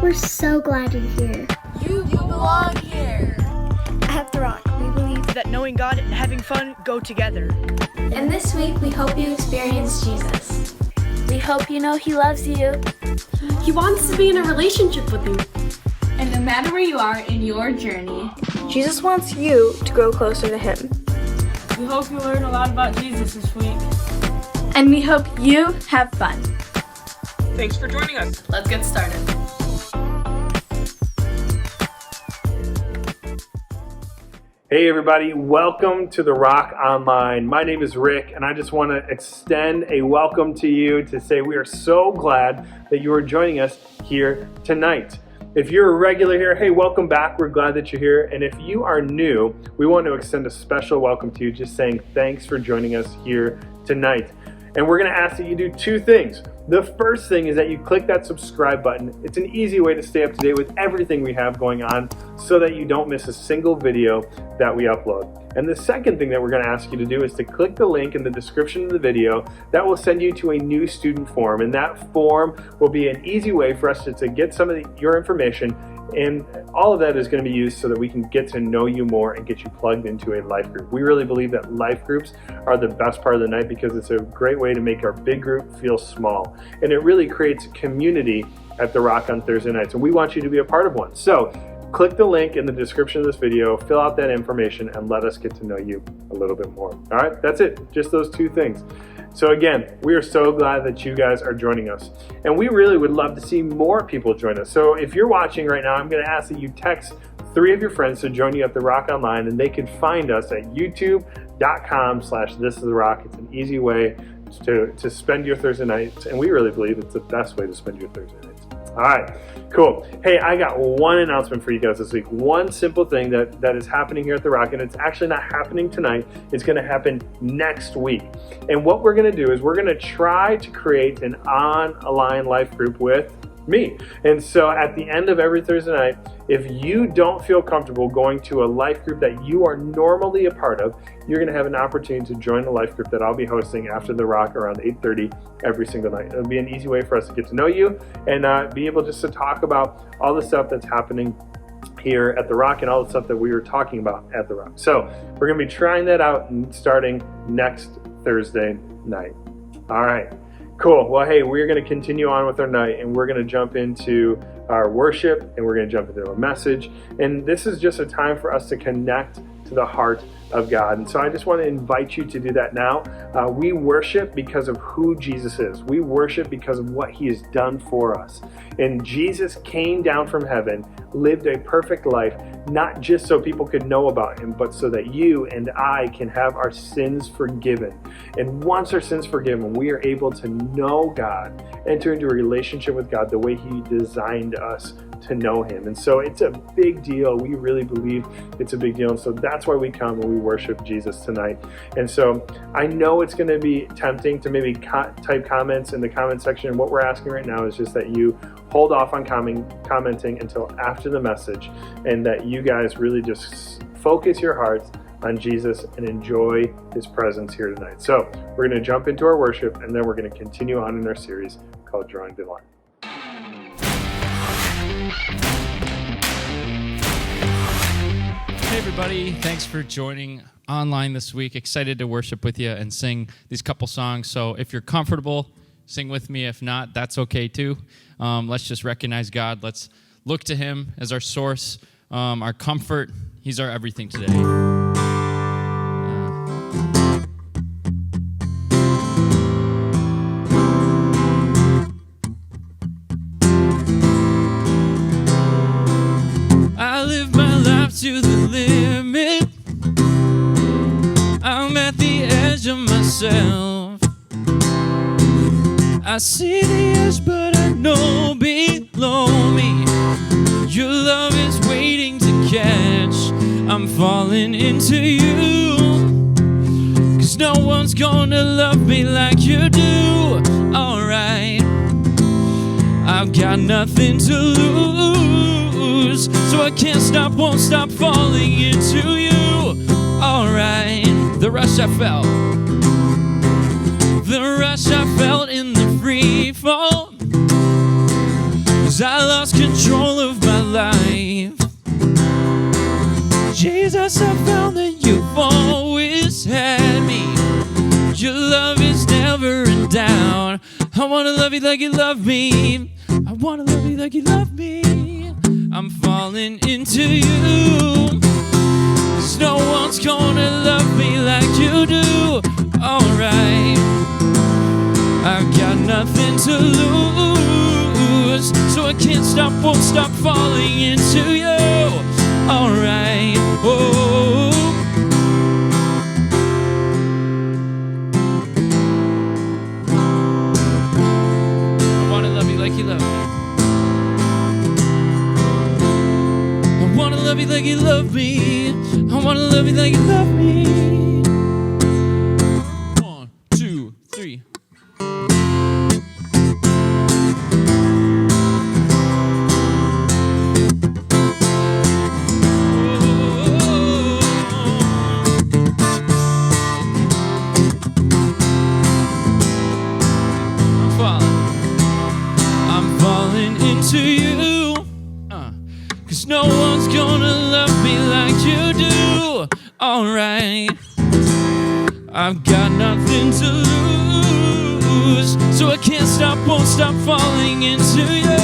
We're so glad you're here. You belong here. At The Rock, we believe that knowing God and having fun go together. And this week, we hope you experience Jesus. We hope you know He loves you. He wants to be in a relationship with you. And no matter where you are in your journey, Jesus wants you to grow closer to Him. We hope you learn a lot about Jesus this week. And we hope you have fun. Thanks for joining us. Let's get started. Hey everybody, welcome to The Rock Online. My name is Rick, and I just want to extend a welcome to you to say we are so glad that you are joining us here tonight. If you're a regular here, hey, welcome back. We're glad that you're here. And if you are new, we want to extend a special welcome to you, just saying thanks for joining us here tonight. And we're going to ask that you do two things. The first thing is that you click that subscribe button. It's an easy way to stay up to date with everything we have going on so that you don't miss a single video that we upload. And the second thing that we're going to ask you to do is to click the link in the description of the video. That will send you to a new student form, and that form will be an easy way for us to get some of your information, and all of that is going to be used so that we can get to know you more and get you plugged into a life group. We really believe that life groups are the best part of the night because it's a great way to make our big group feel small, and it really creates a community at The Rock on Thursday nights, and we want you to be a part of one. So click the link in the description of this video, fill out that information, and let us get to know you a little bit more. All right, that's it, just those two things. So again, we are so glad that you guys are joining us, and we really would love to see more people join us. So if you're watching right now, I'm going to ask that you text 3 of your friends to join you at The Rock Online, and they can find us at youtube.com/thisistherock. It's an easy way to spend your Thursday nights, and we really believe it's the best way to spend your Thursday nights. All right, cool. Hey, I got one announcement for you guys this week. One simple thing that is happening here at The Rock, and it's actually not happening tonight. It's going to happen next week. And what we're going to do is we're going to try to create an online life group with me. And so at the end of every Thursday night, if you don't feel comfortable going to a life group that you are normally a part of, you're going to have an opportunity to join the life group that I'll be hosting after The Rock around 8:30 every single night. It'll be an easy way for us to get to know you and be able just to talk about all the stuff that's happening here at The Rock and all the stuff that we were talking about at The Rock. So we're going to be trying that out starting next Thursday night. All right. Cool. Well, hey, we're going to continue on with our night, and we're going to jump into our worship, and we're going to jump into a message. And this is just a time for us to connect to the heart of God. And so I just want to invite you to do that now. We worship because of who Jesus is. We worship because of what He has done for us. And Jesus came down from heaven, lived a perfect life, not just so people could know about Him, but so that you and I can have our sins forgiven. And once our sins forgiven, we are able to know God, enter into a relationship with God the way He designed us to know Him. And so it's a big deal. We really believe it's a big deal. And so that's why we come and we worship Jesus tonight. And so I know it's going to be tempting to maybe type comments in the comment section. And what we're asking right now is just that you hold off on commenting until after the message, and that you guys really just focus your hearts on Jesus and enjoy His presence here tonight. So we're going to jump into our worship, and then we're going to continue on in our series called Drawing the Line. Hey everybody, thanks for joining online this week. Excited to worship with you and sing these couple songs. So if you're comfortable, sing with me. If not, that's okay too. Let's just recognize God. Let's look to Him as our source, our comfort. He's our everything today. I live my life to the limit. I'm at the edge of myself. I see the edge, but I know below me your love is waiting to catch. I'm falling into you, 'cause no one's gonna love me like you do. Alright, I've got nothing to lose, so I can't stop, won't stop falling into you. Alright, the rush I felt, the rush I felt in the free fall 'cause I lost control of my life. Jesus, I found that you've always had me. Your love is never in doubt. I wanna love you like you love me. I wanna love you like you love me. I'm falling into you. 'Cause no one's gonna love me like you do. Alright, I've got nothing to lose, so I can't stop, won't stop falling into you. Alright, oh. I wanna love you like you love me. I wanna love you like you love me. I wanna love you like you love me. 1, 2, 3. I'm falling into you. 'Cause no one's gonna love me like you do. Alright, I've got nothing to lose, so I can't stop, won't stop falling into you.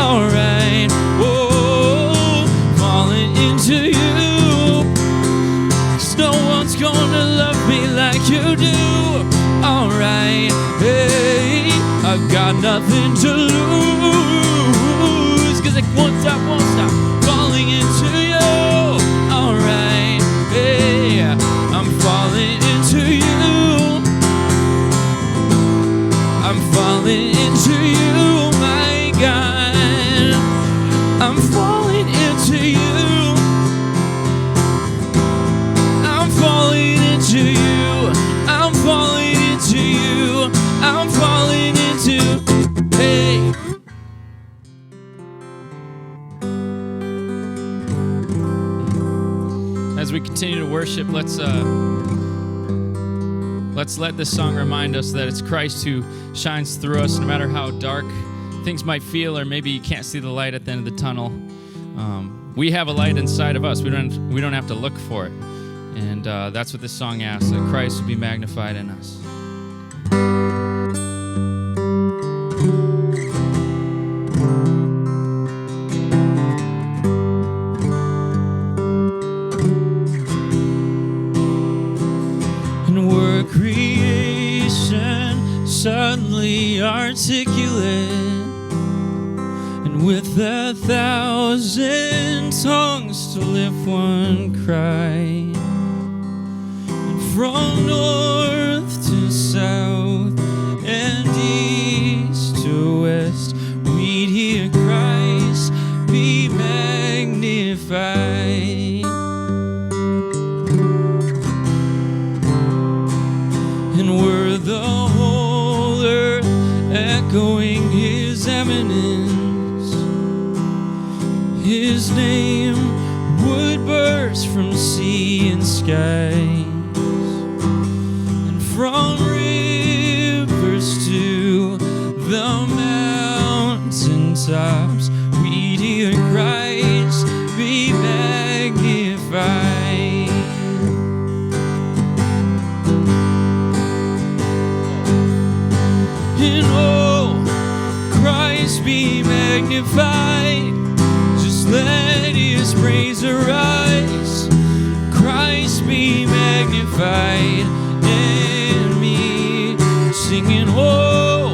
Alright, whoa, falling into you. 'Cause no one's gonna love me like you do. Alright, hey, I've got nothing to lose, 'cause I won't stop falling into you. Alright, hey, I'm falling into you. I'm falling into you, my God. I'm falling into you. I'm falling into you. I'm falling into you. I'm falling into, hey. As we continue to worship, let's let this song remind us that it's Christ who shines through us, no matter how dark things might feel, or maybe you can't see the light at the end of the tunnel. We have a light inside of us. We don't have to look for it, and that's what this song asks: that Christ would be magnified in us. Suddenly articulate, and with 1,000 tongues to lift one cry, and from north to south and east to west, we'd hear Christ be magnified. And we're the whole earth echoing his eminence. His name would burst from sea and skies, and from rivers to the mountain tops, we'd hear Christ be magnified. And oh, Christ be magnified. Just let his praise arise. Christ be magnified in me. Singing, oh,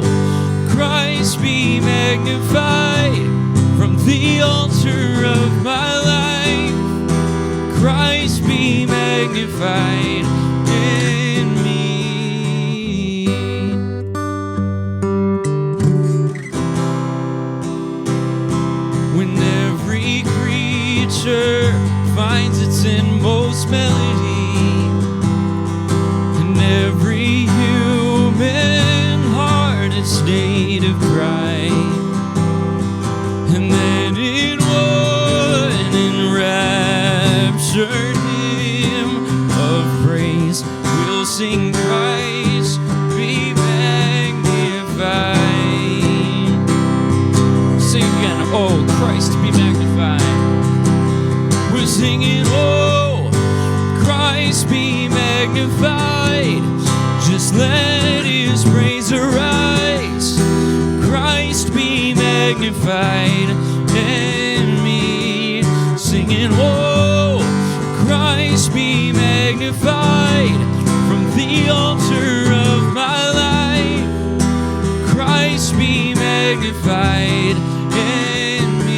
Christ be magnified from the altar of my life. Christ be magnified in me. Finds its inmost melody, and every human heart its native cry, and then in one enraptured hymn of praise we'll sing, Christ be magnified. Sing Christ be magnified. We're singing, oh, Christ be magnified. Just let his praise arise. Christ be magnified in me. Singing, oh, Christ be magnified from the altar of my life. Christ be magnified in me.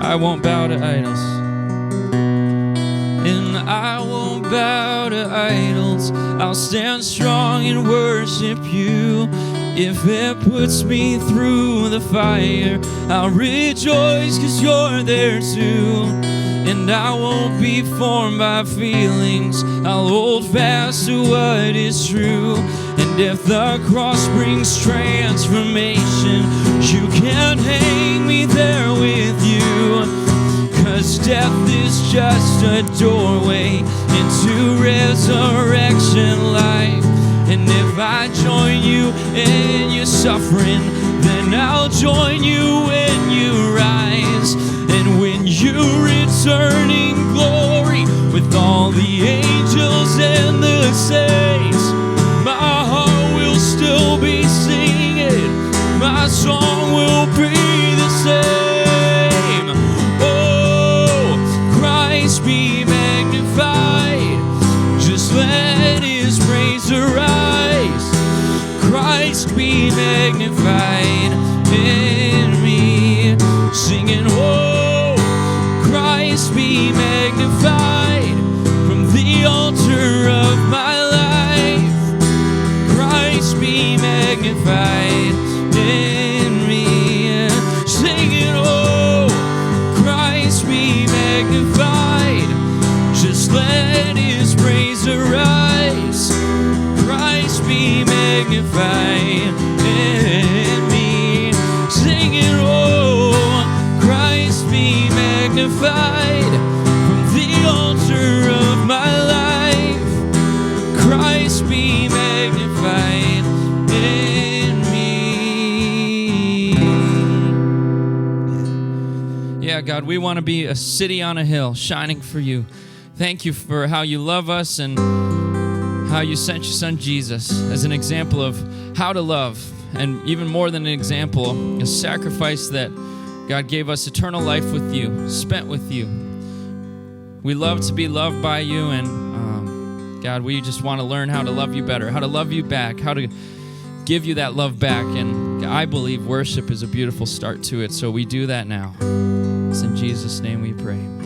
I won't bow to idols, and I won't bow to idols. I'll stand strong and worship you. If it puts me through the fire, I'll rejoice 'cause you're there too. And I won't be formed by feelings, I'll hold fast to what is true. And if the cross brings transformation, you can't hang me there with you. 'Cause death is just a doorway into resurrection life. And if I join you in your suffering, then I'll join you when you rise. And when you return in glory with all the angels and the saints, my heart will still be singing, my song will be the same. Oh, Christ be magnified, just let his praise arise. Christ be magnified in me. Singing, oh, Christ be magnified from the altar of my life. Christ be magnified in me. Singing, oh, Christ be magnified, just let his praise arise. Christ be magnified in me. Singing, oh, Christ be magnified from the altar of my life. Christ be magnified in me. Yeah, God, we want to be a city on a hill shining for you. Thank you for how you love us and how you sent your son Jesus as an example of how to love, and even more than an example, a sacrifice that God gave us eternal life with you, spent with you. We love to be loved by you, and God, we just want to learn how to love you better, how to love you back, how to give you that love back. And I believe worship is a beautiful start to it, so we do that now. It's in Jesus' name we pray. Amen.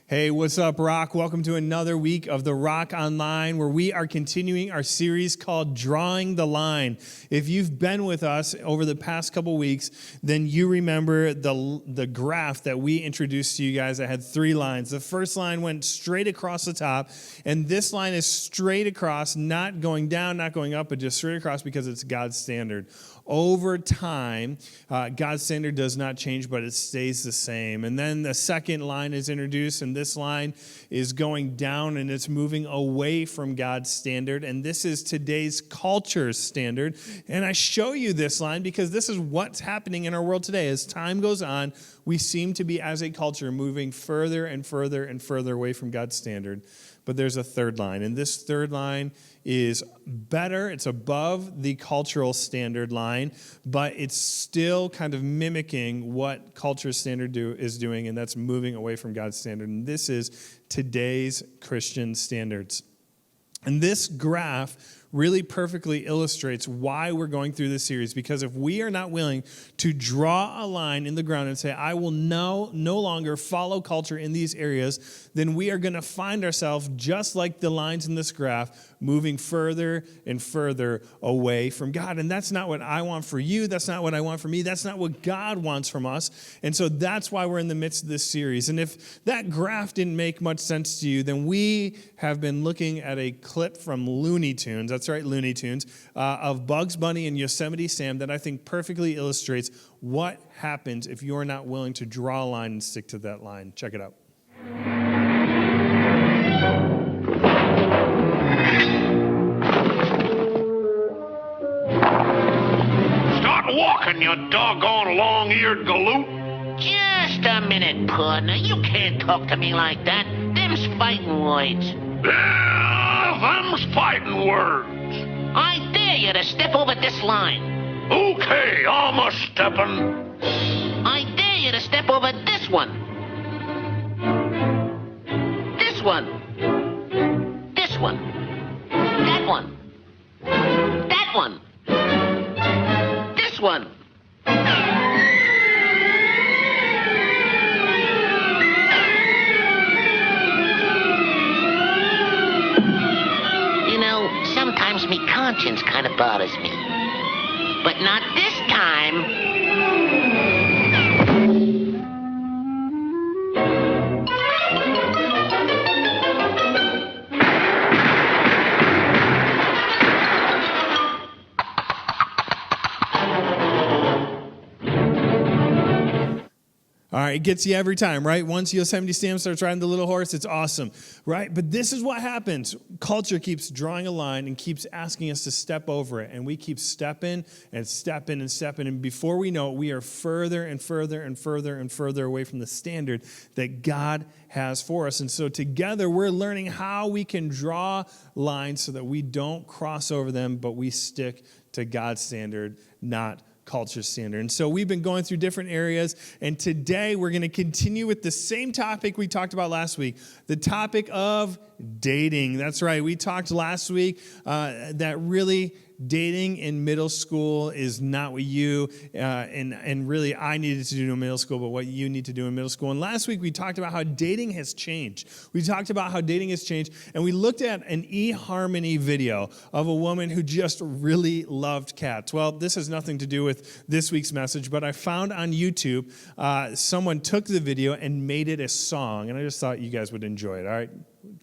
Hey, what's up, Rock? Welcome to another week of the Rock Online, where we are continuing our series called Drawing the Line. If you've been with us over the past couple weeks, then you remember the graph that we introduced to you guys that had 3 lines. The first line went straight across the top, and this line is straight across, not going down, not going up, but just straight across because it's God's standard. Over time, God's standard does not change, but it stays the same. And then the second line is introduced, and this line is going down, and it's moving away from God's standard. And this is today's culture's standard. And I show you this line because this is what's happening in our world today. As time goes on, we seem to be, as a culture, moving further and further and further away from God's standard. But there's a third line, and this third line is better. It's above the cultural standard line, but it's still kind of mimicking what culture's standard is doing, and that's moving away from God's standard. And this is today's Christian standards. And this graph really perfectly illustrates why we're going through this series. Because if we are not willing to draw a line in the ground and say, I will no longer follow culture in these areas, then we are going to find ourselves just like the lines in this graph, moving further and further away from God. And that's not what I want for you. That's not what I want for me. That's not what God wants from us. And so that's why we're in the midst of this series. And if that graph didn't make much sense to you, then we have been looking at a clip from Looney Tunes, that's right, Looney Tunes, of Bugs Bunny and Yosemite Sam that I think perfectly illustrates what happens if you're not willing to draw a line and stick to that line. Check it out. Start walking, you doggone long-eared galoot. Just a minute, partner. You can't talk to me like that. Them's fighting words. Yeah, them's fighting words. I dare you to step over this line. Okay, I'm a-steppin'. I dare you to step over this one. This one. This one. That one. That one. This one. You know, sometimes me conscience kind of bothers me. But not this time. All right, it gets you every time, right? Once Yosemite Sam starts riding the little horse, it's awesome, right? But this is what happens. Culture keeps drawing a line and keeps asking us to step over it, and we keep stepping and stepping and stepping, and before we know it, we are further and further and further and further away from the standard that God has for us. And so together, we're learning how we can draw lines so that we don't cross over them, but we stick to God's standard, not culture standard. And so we've been going through different areas, and today we're going to continue with the same topic we talked about last week, the topic of dating. That's right. We talked last week that really dating in middle school is not what you and really I needed to do in middle school, but what you need to do in middle school. And last week we talked about how dating has changed. We talked about how dating has changed, and we looked at an eHarmony video of a woman who just really loved cats. Well, this has nothing to do with this week's message, but I found on YouTube someone took the video and made it a song, and I just thought you guys would enjoy it. All right,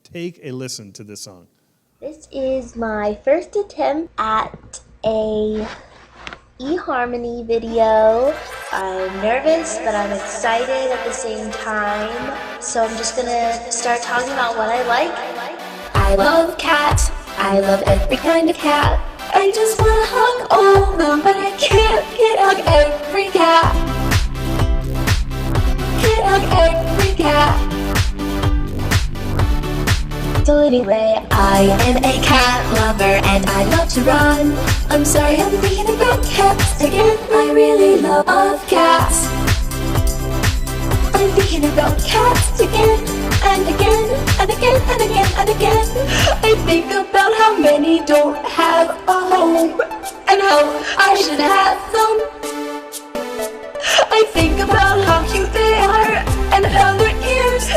take a listen to this song. This is my first attempt at a eHarmony video. I'm nervous, but I'm excited at the same time. So I'm just gonna start talking about what I like. I love cats. I love every kind of cat. I just wanna hug all of them, but I can't hug every cat. Can't hug every cat. So anyway, I am a cat lover and I love to run. I'm sorry I'm thinking about cats again. I really love cats. I'm thinking about cats again and again and again and again and again. I think about how many don't have a home and how I should have them. I think about how cute they are and how their ears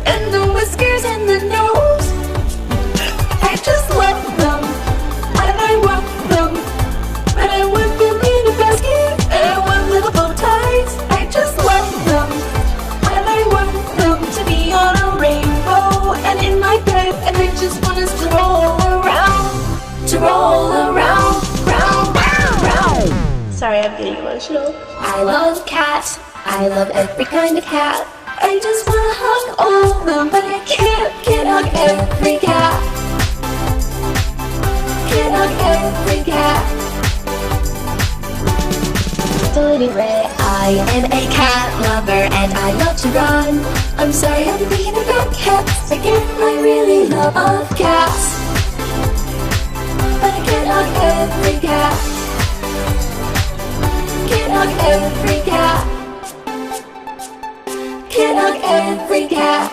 and the whiskers and the nose. I just love them, and I want them, and I want them in a basket, and I want little bow ties. I just love them, and I want them to be on a rainbow, and in my bed, and I just want us to roll around, round. Sorry, I'm getting emotional. I love cats, I love every kind of cat. I just wanna hug all of them, but I can't hug every cat. Can't hug every cat. So anyway, I am a cat lover and I love to run. I'm sorry I'm thinking about cats again. I really love cats, but I can't hug every cat. Can't hug every cat. Can't hug every cat.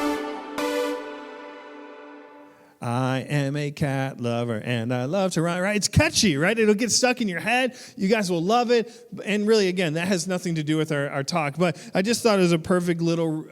I am a cat lover and I love to run, right? It's catchy, right? It'll get stuck in your head. You guys will love it. And really, again, that has nothing to do with our talk. But I just thought it was a perfect little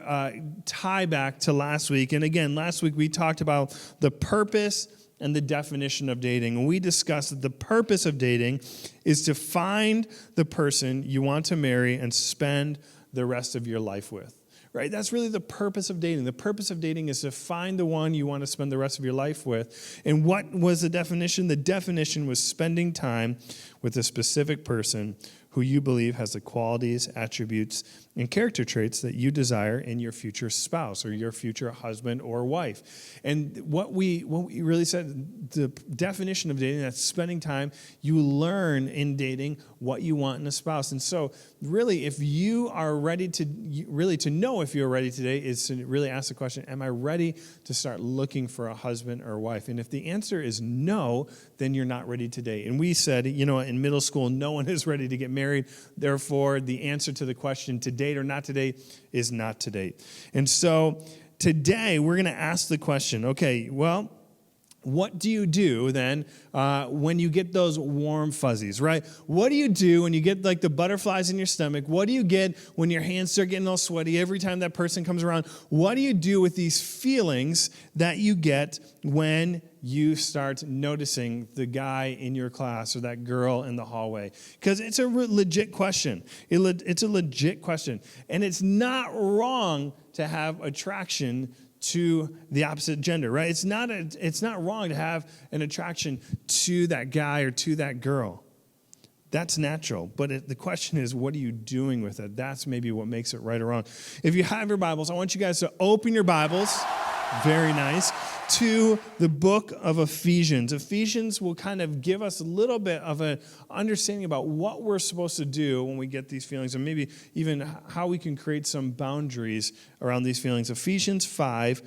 tie back to last week. And again, last week we talked about the purpose and the definition of dating. And we discussed that the purpose of dating is to find the person you want to marry and spend the rest of your life with. Right? That's really the purpose of dating. The purpose of dating is to find the one you want to spend the rest of your life with. And what was the definition? The definition was spending time with a specific person who you believe has the qualities, attributes, and character traits that you desire in your future spouse or your future husband or wife. And what we really said, the definition of dating, that's spending time. You learn in dating what you want in a spouse. And so really, if you are ready to know if you're ready today is to really ask the question, am I ready to start looking for a husband or wife? And if the answer is no, then you're not ready to date. And we said, in middle school, no one is ready to get married. Therefore, the answer to the question to date or not to date is not to date. And so today we're going to ask the question, okay, well, what do you do then when you get those warm fuzzies, right? What do you do when you get like the butterflies in your stomach? What do you get when your hands start getting all sweaty every time that person comes around? What do you do with these feelings that you get when you start noticing the guy in your class or that girl in the hallway? Because it's a legit question. It's a legit question. And it's not wrong to have attraction to the opposite gender, right? It's not wrong to have an attraction to that guy or to that girl. That's natural. But the question is, what are you doing with it? That's maybe what makes it right or wrong. If you have your Bibles, I want you guys to open your Bibles. Very nice. To the book of Ephesians. Ephesians will kind of give us a little bit of an understanding about what we're supposed to do when we get these feelings, and maybe even how we can create some boundaries around these feelings. Ephesians 5,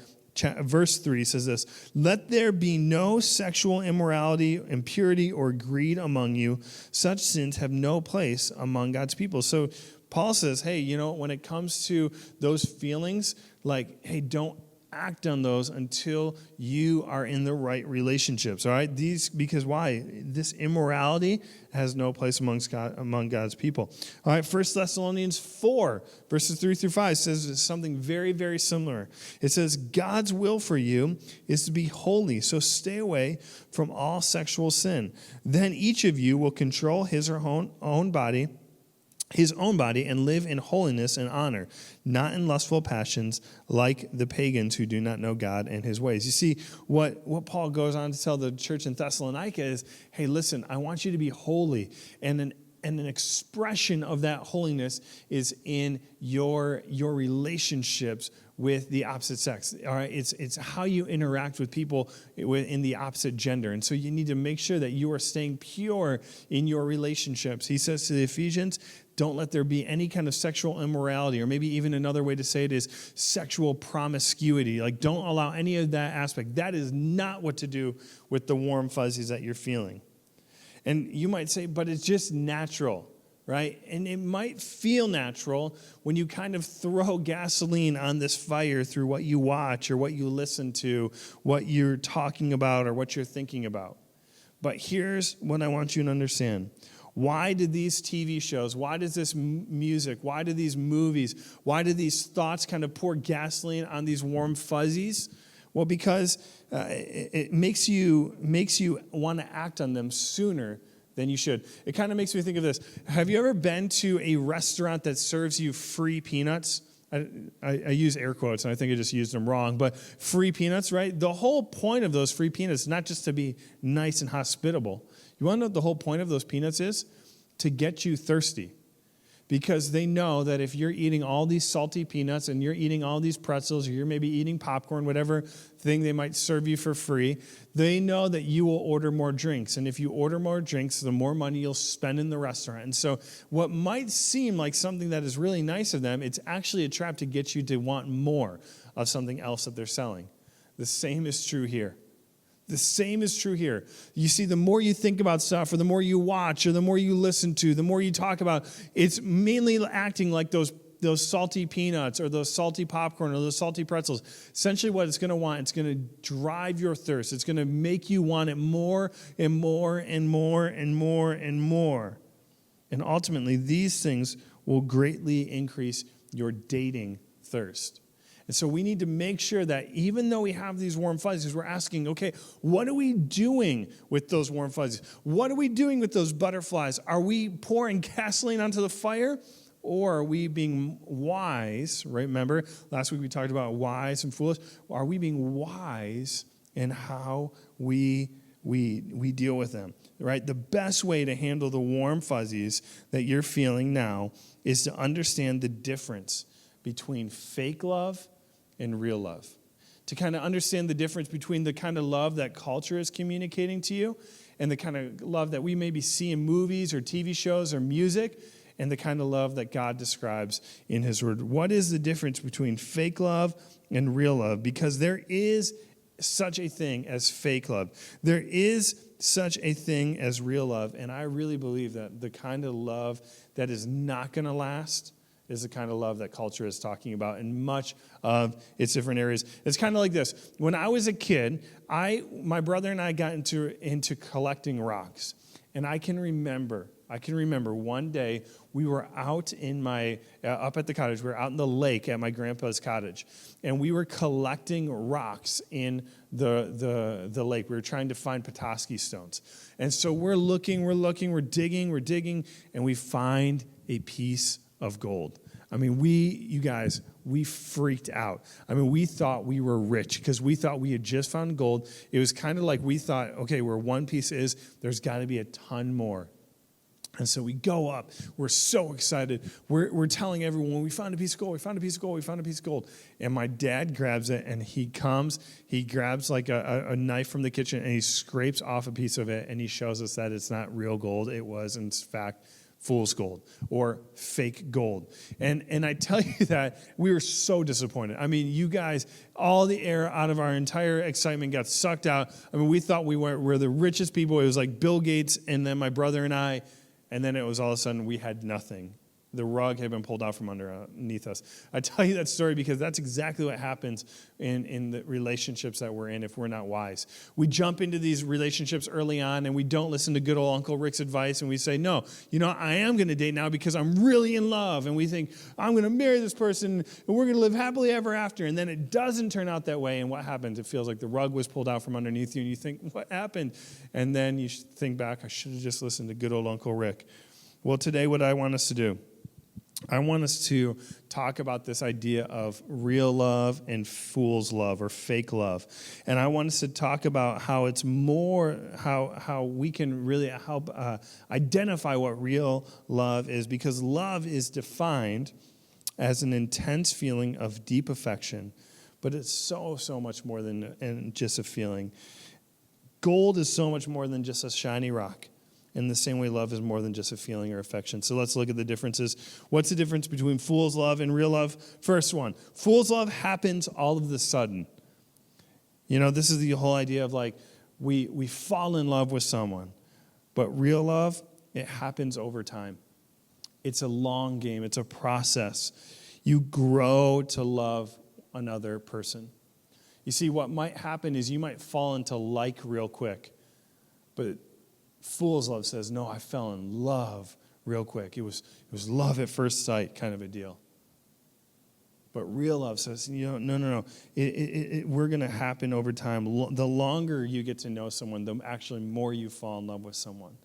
verse 3 says this: "Let there be no sexual immorality, impurity, or greed among you. Such sins have no place among God's people." So Paul says, hey, when it comes to those feelings, like, hey, don't act on those until you are in the right relationships, all right? Because why? This immorality has no place among God's people. All right, 1 Thessalonians 4, verses 3 through 5 says something very, very similar. It says, "God's will for you is to be holy, so stay away from all sexual sin. Then each of you will control his or her own body, and live in holiness and honor, not in lustful passions like the pagans who do not know God and his ways." You see, what Paul goes on to tell the church in Thessalonica is, hey, listen, I want you to be holy. And an expression of that holiness is in your relationships with the opposite sex. All right, it's how you interact with people in the opposite gender. And so you need to make sure that you are staying pure in your relationships. He says to the Ephesians, don't let there be any kind of sexual immorality, or maybe even another way to say it is sexual promiscuity. Like, don't allow any of that aspect. That is not what to do with the warm fuzzies that you're feeling. And you might say, but it's just natural, right? And it might feel natural when you kind of throw gasoline on this fire through what you watch or what you listen to, what you're talking about or what you're thinking about. But here's what I want you to understand. Why did these TV shows, why does this music, why do these movies, why do these thoughts kind of pour gasoline on these warm fuzzies? Well, because it makes you want to act on them sooner than you should. It kind of makes me think of this. Have you ever been to a restaurant that serves you free peanuts? I use air quotes, and I think I just used them wrong, but free peanuts, right? The whole point of those free peanuts is not just to be nice and hospitable. You want to know what the whole point of those peanuts is? To get you thirsty. Because they know that if you're eating all these salty peanuts and you're eating all these pretzels, or you're maybe eating popcorn, whatever thing they might serve you for free, they know that you will order more drinks. And if you order more drinks, the more money you'll spend in the restaurant. And so what might seem like something that is really nice of them, it's actually a trap to get you to want more of something else that they're selling. The same is true here. The same is true here. You see, the more you think about stuff, or the more you watch, or the more you listen to, the more you talk about, it's mainly acting like those salty peanuts or those salty popcorn or those salty pretzels. Essentially what it's going to want, it's going to drive your thirst. It's going to make you want it more and more and more and more and more. And ultimately, these things will greatly increase your dating thirst. And so we need to make sure that even though we have these warm fuzzies, we're asking, okay, what are we doing with those warm fuzzies? What are we doing with those butterflies? Are we pouring gasoline onto the fire? Or are we being wise, right? Remember, last week we talked about wise and foolish. Are we being wise in how we deal with them, right? The best way to handle the warm fuzzies that you're feeling now is to understand the difference between fake love and real love. To kind of understand the difference between the kind of love that culture is communicating to you and the kind of love that we maybe see in movies or TV shows or music and the kind of love that God describes in his word. What is the difference between fake love and real love? Because there is such a thing as fake love. There is such a thing as real love. And I really believe that the kind of love that is not going to last is the kind of love that culture is talking about in much of its different areas. It's kind of like this. When I was a kid, my brother and I got into collecting rocks. And I can remember one day we were out in up at the cottage. We were out in the lake at my grandpa's cottage. And we were collecting rocks in the lake. We were trying to find Petoskey stones. And so we're looking, we're digging, and we find a piece of gold. I mean, we freaked out. I mean, we thought we were rich because we thought we had just found gold. It was kind of like we thought, okay, where one piece is, there's got to be a ton more. And so we go up. We're so excited. We're telling everyone, we found a piece of gold, we found a piece of gold, we found a piece of gold. And my dad grabs it, and he grabs like a knife from the kitchen, and he scrapes off a piece of it, and he shows us that it's not real gold. It was, in fact, fool's gold or fake gold. And I tell you that we were so disappointed. I mean, you guys, all the air out of our entire excitement got sucked out. I mean, we thought we're the richest people. It was like Bill Gates and then my brother and I, and then it was all of a sudden we had nothing. The rug had been pulled out from underneath us. I tell you that story because that's exactly what happens in the relationships that we're in if we're not wise. We jump into these relationships early on and we don't listen to good old Uncle Rick's advice and we say, no, I am going to date now because I'm really in love. And we think, I'm going to marry this person and we're going to live happily ever after. And then it doesn't turn out that way. And what happens? It feels like the rug was pulled out from underneath you and you think, what happened? And then you think back, I should have just listened to good old Uncle Rick. Well, today what I want us to do, I want us to talk about this idea of real love and fool's love or fake love. And I want us to talk about how it's more, how we can really help identify what real love is, because love is defined as an intense feeling of deep affection, but it's so much more than just a feeling. Gold is so much more than just a shiny rock. In the same way, love is more than just a feeling or affection. So let's look at the differences. What's the difference between fool's love and real love? First one, fool's love happens all of a sudden. This is the whole idea of like we fall in love with someone. But real love, it happens over time. It's a long game. It's a process. You grow to love another person. You see, what might happen is you might fall into like real quick. But fool's love says, no, I fell in love real quick. It was love at first sight kind of a deal. But real love says, no. We're going to happen over time. The longer you get to know someone, the actually more you fall in love with someone.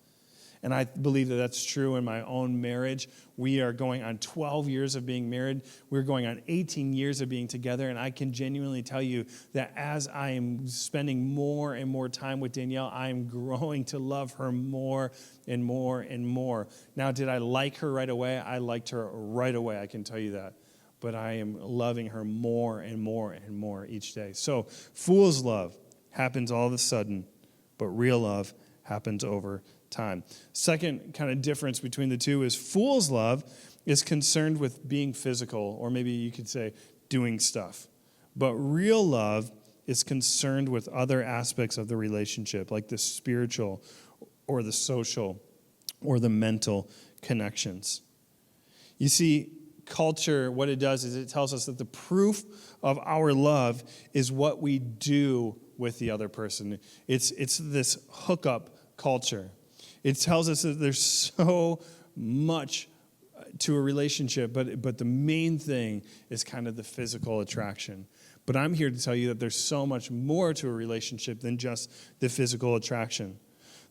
And I believe that that's true in my own marriage. We are going on 12 years of being married. We're going on 18 years of being together. And I can genuinely tell you that as I am spending more and more time with Danielle, I am growing to love her more and more and more. Now, did I like her right away? I liked her right away, I can tell you that. But I am loving her more and more and more each day. So fool's love happens all of a sudden, but real love happens over time. Second kind of difference between the two is fool's love is concerned with being physical, or maybe you could say doing stuff. But real love is concerned with other aspects of the relationship, like the spiritual or the social or the mental connections. You see, culture, what it does is it tells us that the proof of our love is what we do with the other person. It's this hookup culture. It tells us that there's so much to a relationship, but the main thing is kind of the physical attraction. But I'm here to tell you that there's so much more to a relationship than just the physical attraction.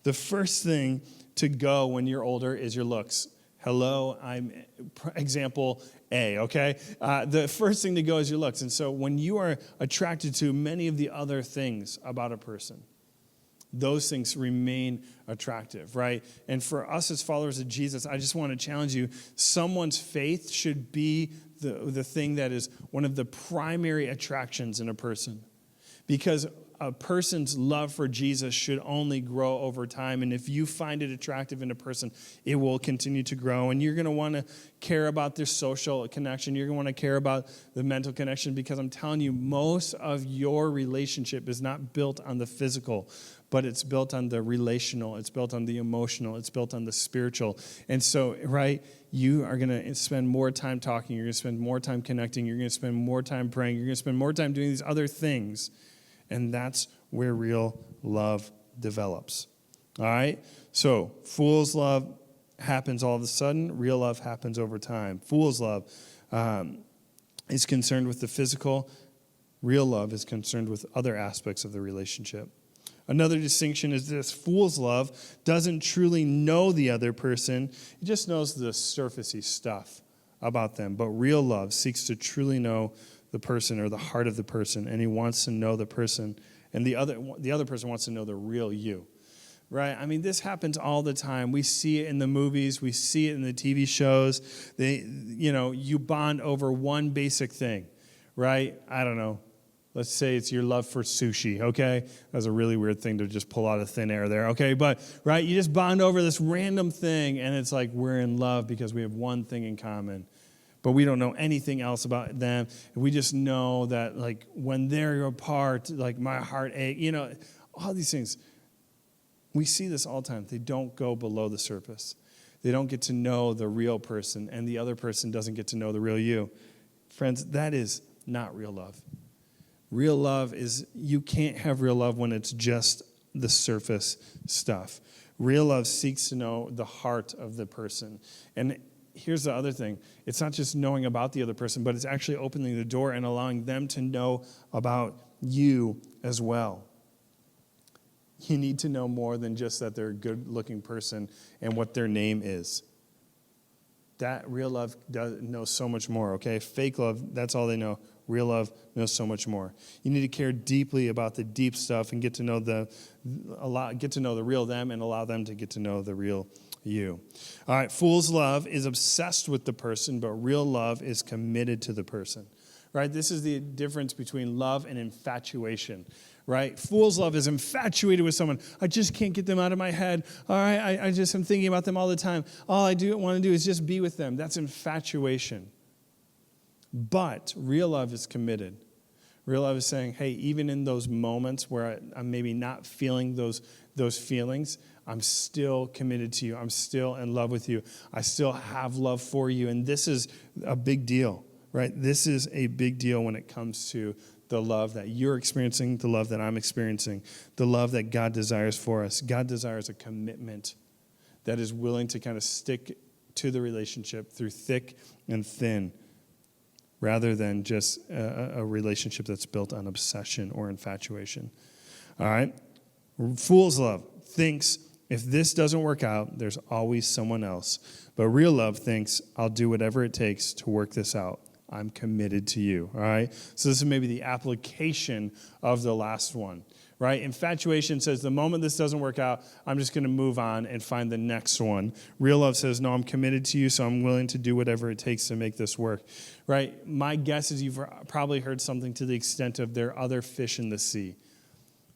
The first thing to go when you're older is your looks. Hello, I'm example A, okay? The first thing to go is your looks. And so when you are attracted to many of the other things about a person, those things remain attractive, right? And for us as followers of Jesus, I just want to challenge you. Someone's faith should be the thing that is one of the primary attractions in a person. Because a person's love for Jesus should only grow over time. And if you find it attractive in a person, it will continue to grow. And you're going to want to care about their social connection. You're going to want to care about the mental connection, because I'm telling you, most of your relationship is not built on the physical, but it's built on the relational. It's built on the emotional. It's built on the spiritual. And so, right, you are going to spend more time talking. You're going to spend more time connecting. You're going to spend more time praying. You're going to spend more time doing these other things. And that's where real love develops. All right? So, fool's love happens all of a sudden. Real love happens over time. Fool's love is concerned with the physical. Real love is concerned with other aspects of the relationship. Another distinction is this: fool's love doesn't truly know the other person. It just knows the surfacey stuff about them. But real love seeks to truly know the person or the heart of the person, and he wants to know the person, and the other person wants to know the real you, right? I mean, this happens all the time. We see it in the movies, we see it in the TV shows. You bond over one basic thing, right? I don't know. Let's say it's your love for sushi, okay? That's a really weird thing to just pull out of thin air there, okay? But, right, you just bond over this random thing, and it's like we're in love because we have one thing in common. But we don't know anything else about them. We just know that, like, when they're apart, like, my heart ache, all these things. We see this all the time. They don't go below the surface. They don't get to know the real person, and the other person doesn't get to know the real you. Friends, that is not real love. Real love is, you can't have real love when it's just the surface stuff. Real love seeks to know the heart of the person. And here's the other thing. It's not just knowing about the other person, but it's actually opening the door and allowing them to know about you as well. You need to know more than just that they're a good-looking person and what their name is. That real love knows so much more, okay? Fake love, that's all they know. Real love knows so much more. You need to care deeply about the deep stuff and get to know the real them and allow them to get to know the real you. All right, fool's love is obsessed with the person, but real love is committed to the person. Right? This is the difference between love and infatuation. Right? Fool's love is infatuated with someone. I just can't get them out of my head. All right, I just am thinking about them all the time. All I want to do is just be with them. That's infatuation. But real love is committed. Real love is saying, hey, even in those moments where I'm maybe not feeling those feelings, I'm still committed to you. I'm still in love with you. I still have love for you. And this is a big deal, right? This is a big deal when it comes to the love that you're experiencing, the love that I'm experiencing, the love that God desires for us. God desires a commitment that is willing to kind of stick to the relationship through thick and thin, rather than just a relationship that's built on obsession or infatuation. All right? Fool's love thinks, if this doesn't work out, there's always someone else. But real love thinks, I'll do whatever it takes to work this out. I'm committed to you, all right? So this is maybe the application of the last one, right? Infatuation says, the moment this doesn't work out, I'm just going to move on and find the next one. Real love says, no, I'm committed to you, so I'm willing to do whatever it takes to make this work, right? My guess is you've probably heard something to the extent of there are other fish in the sea.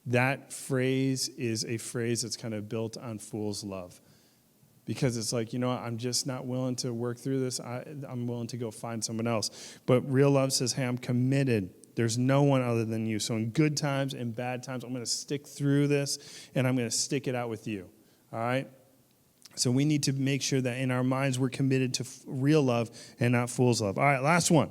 That phrase is a phrase that's kind of built on fool's love. Because it's like, I'm just not willing to work through this. I'm willing to go find someone else. But real love says, hey, I'm committed. There's no one other than you. So in good times and bad times, I'm going to stick through this, and I'm going to stick it out with you. All right? So we need to make sure that in our minds we're committed to real love and not fool's love. All right, last one.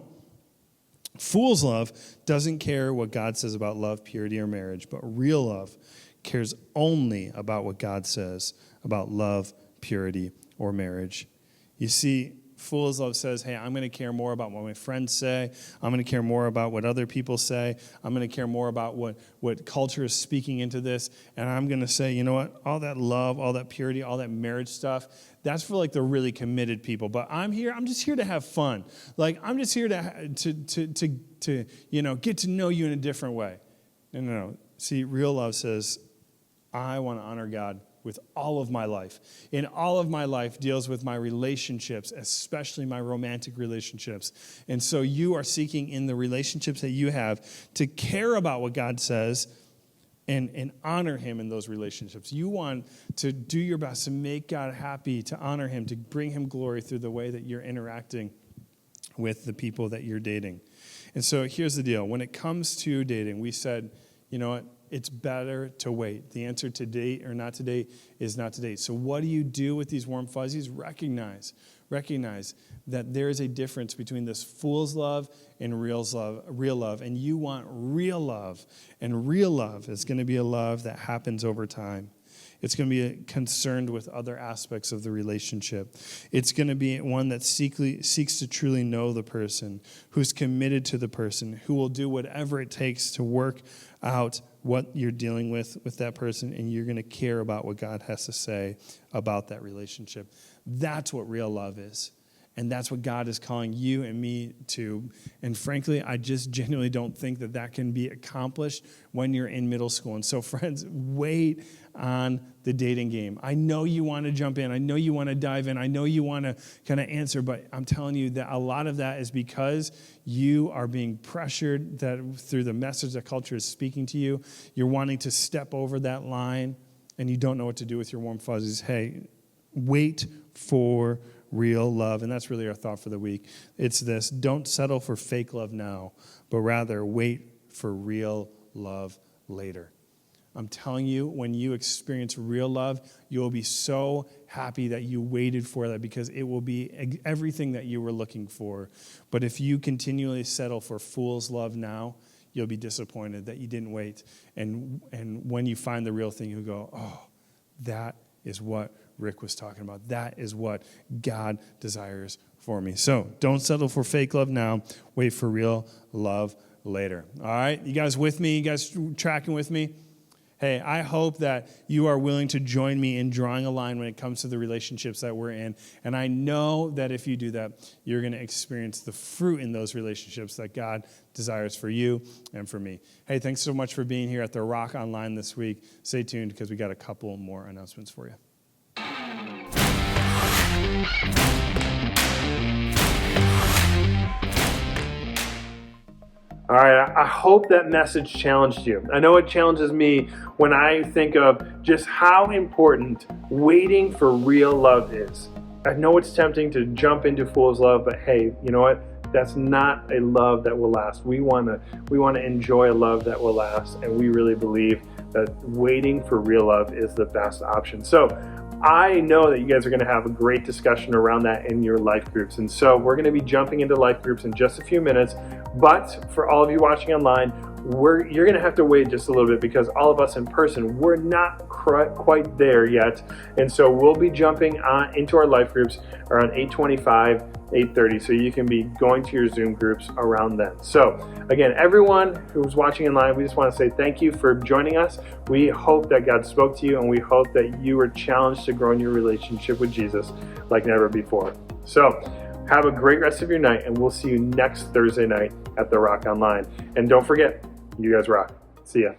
Fool's love doesn't care what God says about love, purity, or marriage, but real love cares only about what God says about love, purity, or marriage. You see, fool's love says, hey, I'm going to care more about what my friends say. I'm going to care more about what other people say. I'm going to care more about what culture is speaking into this. And I'm going to say, you know what? All that love, all that purity, all that marriage stuff, that's for like the really committed people. But I'm just here to have fun. Like, I'm just here to get to know you in a different way. No. See, real love says, I want to honor God with all of my life. And all of my life deals with my relationships, especially my romantic relationships. And so you are seeking in the relationships that you have to care about what God says and honor him in those relationships. You want to do your best to make God happy, to honor him, to bring him glory through the way that you're interacting with the people that you're dating. And so here's the deal. When it comes to dating, we said, you know what? It's better to wait. The answer to date or not to date is not to date. So what do you do with these warm fuzzies? Recognize that there is a difference between this fool's love and real love. And you want real love. And real love is going to be a love that happens over time. It's going to be concerned with other aspects of the relationship. It's going to be one that seeks to truly know the person, who's committed to the person, who will do whatever it takes to work out what you're dealing with that person, and you're going to care about what God has to say about that relationship. That's what real love is. And that's what God is calling you and me to. And frankly, I just genuinely don't think that can be accomplished when you're in middle school. And so, friends, wait on the dating game. I know you want to jump in. I know you want to dive in. I know you want to kind of answer, but I'm telling you that a lot of that is because you are being pressured that through the message that culture is speaking to you. You're wanting to step over that line, and you don't know what to do with your warm fuzzies. Hey, wait for real love. And that's really our thought for the week. It's this: don't settle for fake love now, but rather wait for real love later. I'm telling you, when you experience real love, you'll be so happy that you waited for that, because it will be everything that you were looking for. But if you continually settle for fool's love now, you'll be disappointed that you didn't wait. And when you find the real thing, you go, oh, that is what Rick was talking about. That is what God desires for me. So don't settle for fake love now. Wait for real love later. All right? You guys with me? You guys tracking with me? Hey, I hope that you are willing to join me in drawing a line when it comes to the relationships that we're in. And I know that if you do that, you're going to experience the fruit in those relationships that God desires for you and for me. Hey, thanks so much for being here at the Rock Online this week. Stay tuned, because we got a couple more announcements for you. All right, I hope that message challenged you. I know it challenges me when I think of just how important waiting for real love is. I know it's tempting to jump into fool's love, but hey, you know what? That's not a love that will last. We want to enjoy a love that will last, and we really believe that waiting for real love is the best option. So I know that you guys are going to have a great discussion around that in your life groups. And so we're going to be jumping into life groups in just a few minutes. But for all of you watching online, you're going to have to wait just a little bit, because all of us in person, we're not quite there yet. And so we'll be jumping into our life groups around 8:25, 8:30. So you can be going to your Zoom groups around then. So again, everyone who's watching online, we just want to say thank you for joining us. We hope that God spoke to you, and we hope that you were challenged to grow in your relationship with Jesus like never before. So have a great rest of your night, and we'll see you next Thursday night at the Rock Online. And don't forget, you guys rock. See ya.